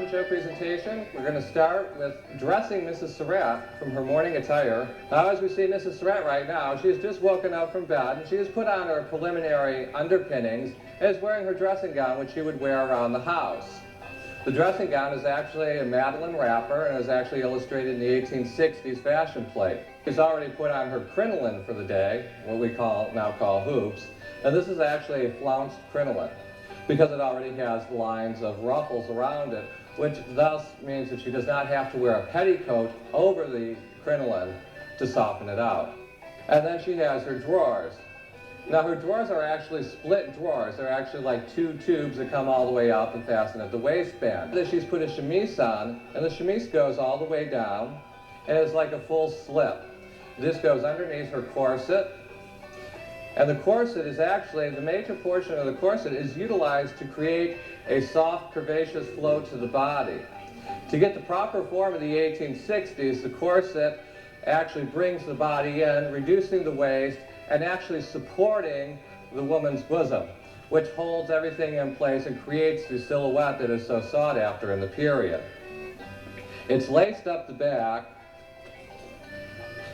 talent show presentation. We're going to start with dressing Mrs. Surratt from her morning attire. Now, as we see Mrs. Surratt right now, she's just woken up from bed, and she has put on her preliminary underpinnings and is wearing her dressing gown, which she would wear around the house. The dressing gown is actually a Madeline wrapper and is actually illustrated in the 1860s fashion plate. She's already put on her crinoline for the day, what we now call hoops, and this is actually a flounced crinoline, because it already has lines of ruffles around it, which thus means that she does not have to wear a petticoat over the crinoline to soften it out. And then she has her drawers. Now her drawers are actually split drawers. They're actually like two tubes that come all the way up and fasten at the waistband. Then she's put a chemise on, and the chemise goes all the way down, and it's like a full slip. This goes underneath her corset. And the corset is actually, the major portion of the corset is utilized to create a soft, curvaceous flow to the body. To get the proper form of the 1860s, the corset actually brings the body in, reducing the waist, and actually supporting the woman's bosom, which holds everything in place and creates the silhouette that is so sought after in the period. It's laced up the back.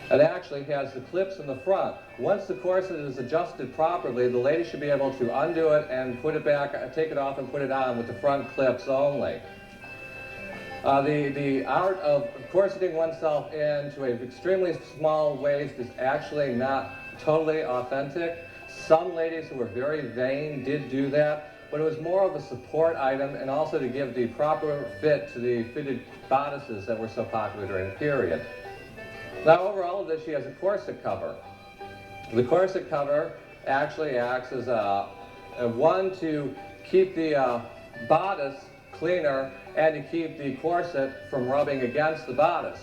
It actually has the clips in the front. Once the corset is adjusted properly, the lady should be able to undo it and put it back, take it off and put it on with the front clips only. The art of corseting oneself into an extremely small waist is actually not totally authentic. Some ladies who were very vain did do that, but it was more of a support item and also to give the proper fit to the fitted bodices that were so popular during the period. Now, over all of this, she has a corset cover. The corset cover actually acts as a one to keep the bodice cleaner and to keep the corset from rubbing against the bodice.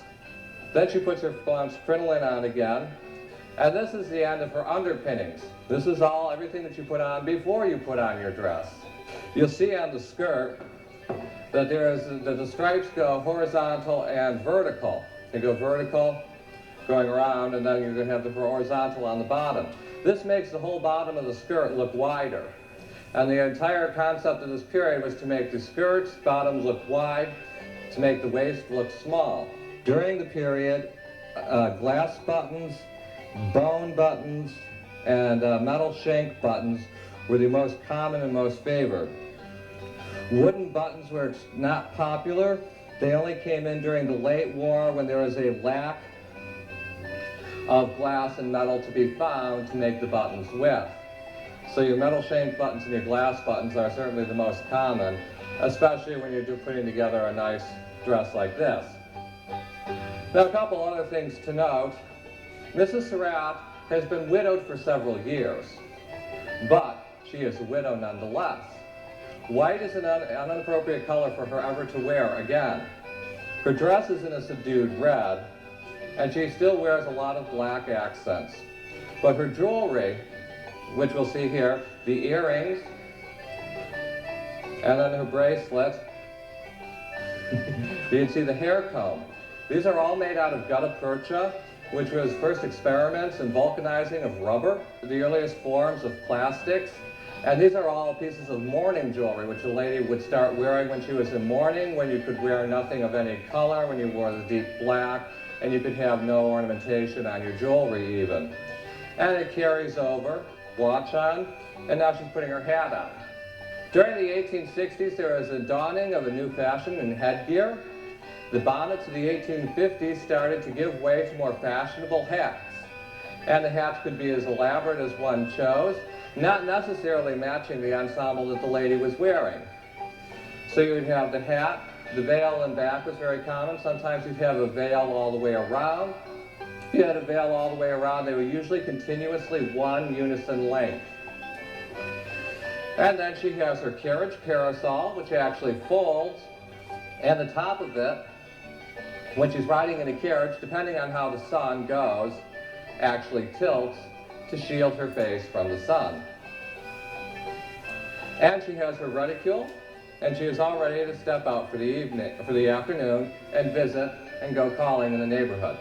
Then she puts her crinoline on again, and this is the end of her underpinnings. This is everything that you put on before you put on your dress. You'll see on the skirt that the stripes go horizontal and vertical. They go vertical, going around, and then you're going to have the horizontal on the bottom. This makes the whole bottom of the skirt look wider. And the entire concept of this period was to make the skirt's bottoms look wide, to make the waist look small. During the period, glass buttons, bone buttons, and metal shank buttons were the most common and most favored. Wooden buttons were not popular. They only came in during the late war when there was a lack of glass and metal to be found to make the buttons with. So your metal shank buttons and your glass buttons are certainly the most common, especially when you're putting together a nice dress like this. Now, a couple other things to note. Mrs. Surratt has been widowed for several years, but she is a widow nonetheless. White is an inappropriate color for her ever to wear again. Her dress is in a subdued red, and she still wears a lot of black accents. But her jewelry, which we'll see here, the earrings, and then her bracelet, you can see the hair comb. These are all made out of gutta percha, which was first experiments in vulcanizing of rubber, the earliest forms of plastics. And these are all pieces of mourning jewelry, which a lady would start wearing when she was in mourning, when you could wear nothing of any color, when you wore the deep black, and you could have no ornamentation on your jewelry even. And it carries over, watch on, and now she's putting her hat on. During the 1860s, there was a dawning of a new fashion in headgear. The bonnets of the 1850s started to give way to more fashionable hats. And the hats could be as elaborate as one chose, not necessarily matching the ensemble that the lady was wearing. So you would have the hat, the veil in back was very common. Sometimes you'd have a veil all the way around. If you had a veil all the way around, they were usually continuously one unison length. And then she has her carriage parasol, which actually folds, and the top of it, when she's riding in a carriage, depending on how the sun goes, actually tilts to shield her face from the sun. And she has her reticule, and she is all ready to step out for the afternoon and visit and go calling in the neighborhood.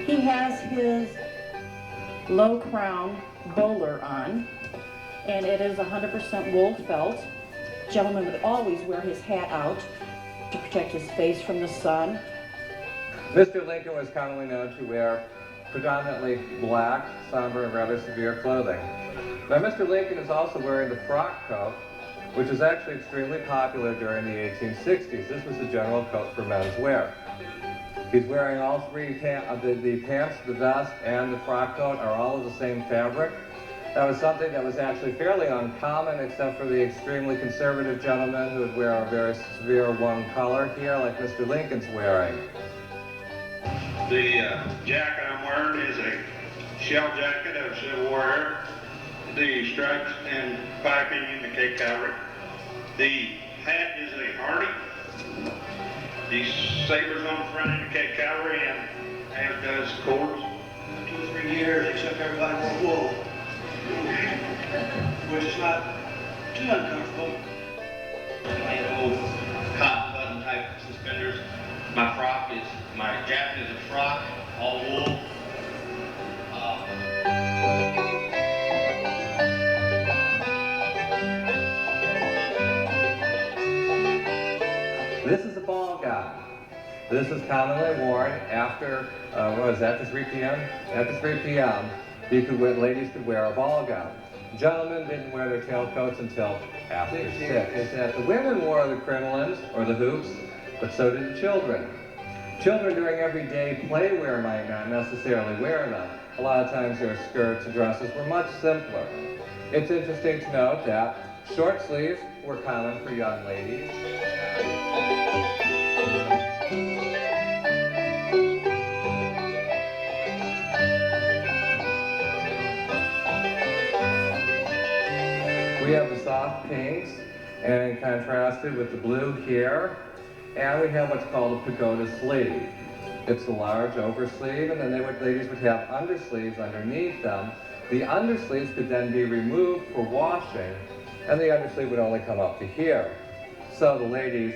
He has his low crown bowler on, and it is 100% wool felt. gentleman would always wear his hat out to protect his face from the sun. Mr. Lincoln was commonly known to wear predominantly black, somber, and rather severe clothing. Now, Mr. Lincoln is also wearing the frock coat, which was actually extremely popular during the 1860s. This was the general coat for men's wear. He's wearing all three the pants, the vest, and the frock coat are all of the same fabric. That was something that was actually fairly uncommon, except for the extremely conservative gentlemen who would wear a very severe one color here, like Mr. Lincoln's wearing. The jacket I'm wearing is a shell jacket of Civil War. The stripes and piping indicate cavalry. The hat is a hardy. The sabers on the front indicate cavalry, and as does cords. 2 or 3 years, except everybody wore wool, which is not too uncomfortable. I had old cotton button type suspenders. My jacket is a frock, all wool. This is a ball gown. This is commonly worn after, after 3 p.m.? After 3 p.m., ladies could wear a ball gown. Gentlemen didn't wear their tailcoats until after 6. Is that the women wore the crinolines, or the hoops, but so did the children. Children during everyday play wear might not necessarily wear them. A lot of times their skirts and dresses were much simpler. It's interesting to note that short sleeves were common for young ladies. We have the soft pinks, and contrasted with the blue here. And we have what's called a pagoda sleeve. It's a large oversleeve, and then ladies would have undersleeves underneath them. The undersleeves could then be removed for washing, and the undersleeve would only come up to here. So the ladies'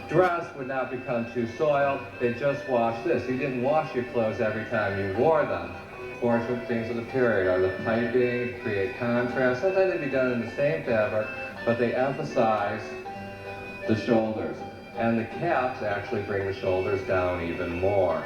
dress would not become too soiled. They just washed this. You didn't wash your clothes every time you wore them. Fortunate things of the period are the piping to create contrast. Sometimes they'd be done in the same fabric, but they emphasize the shoulders. And the caps actually bring the shoulders down even more.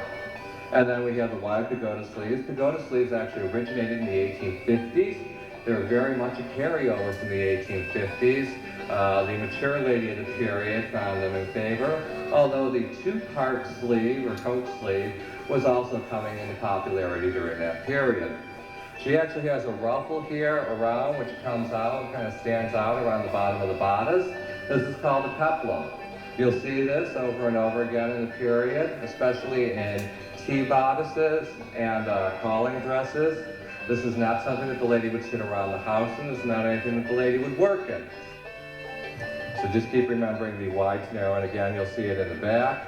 And then we have the wide pagoda sleeves. Pagoda sleeves actually originated in the 1850s. They were very much a carryover from the 1850s. The mature lady of the period found them in favor, although the two-part sleeve, or coat sleeve, was also coming into popularity during that period. She actually has a ruffle here around, which comes out, kind of stands out around the bottom of the bodice. This is called a peplum. You'll see this over and over again in the period, especially in tea bodices and calling dresses. This is not something that the lady would sit around the house in. This is not anything that the lady would work in. So just keep remembering the wide to narrow, and again, you'll see it in the back.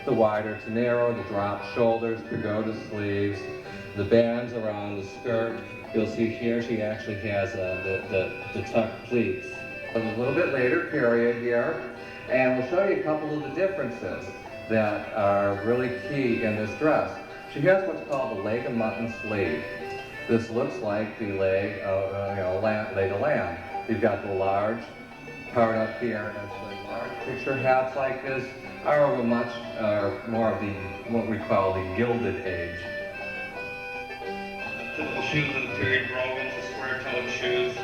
The wider to narrow, the drop shoulders, pagoda sleeves, the bands around the skirt. You'll see here she actually has the tucked pleats. A little bit later period here, and we'll show you a couple of the differences that are really key in this dress. She has what's called the leg of mutton sleeve. This looks like the leg of leg of lamb. You've got the large part up here, and large picture hats like this are of a much more of the what we call the Gilded Age. Typical shoes of the period, brogans, the square-toed shoes.